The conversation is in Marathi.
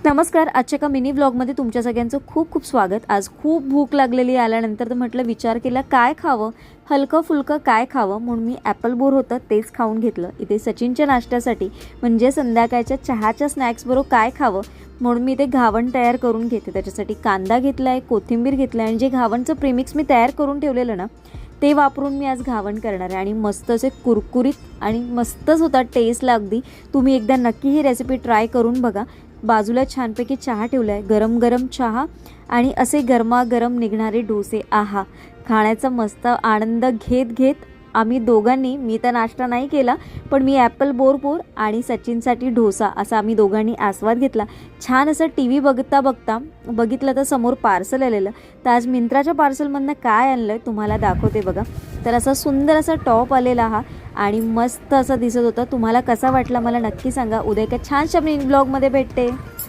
नमस्कार. आजच्या एका मिनी व्लॉगमध्ये तुमच्या सगळ्यांचं खूप खूप स्वागत. आज खूप भूक लागलेली आल्यानंतर तर म्हटलं विचार केला काय खावं, हलकं फुलकं काय खावं, म्हणून मी ॲपल बोर होतं तेच खाऊन घेतलं. इथे सचिनच्या नाश्त्यासाठी म्हणजे संध्याकाळच्या चहाच्या स्नॅक्सबरोबर काय खावं म्हणून मी इथे घावण तयार करून घेते. त्याच्यासाठी कांदा घेतला आहे, कोथिंबीर घेतला आहे आणि जे घावणचं प्रीमिक्स मी तयार करून ठेवलेलं ना ते वापरून मी आज घावण करणार आहे. आणि मस्त असे कुरकुरीत आणि मस्तच होता टेस्टला अगदी. तुम्ही एकदा नक्की ही रेसिपी ट्राय करून बघा. बाजूला छानपैकी चहा ठेवला आहे, गरम गरम चहा आणि असे गरमागरम निघणारे डोसे. आहा, खाण्याचा मस्त आनंद घेत घेत आम्ही दोघांनी, मी तर नाश्ता नाही केला पण मी ॲपल बोर आणि सचिनसाठी डोसा असा आम्ही दोघांनी आस्वाद घेतला. छान असं टी व्ही बघता बघता बघितलं तर समोर पार्सल आलेलं. तर आज मिंत्राच्या पार्सलमधनं काय आणलं आहे तुम्हाला दाखवते बघा. तर असा सुंदर असा टॉप आलेला हा आणि मस्त असं दिसत होतं. तुम्हाला कसा वाटला मला नक्की सांगा. उद्या एका छानशा मिनी ब्लॉगमध्ये भेटते.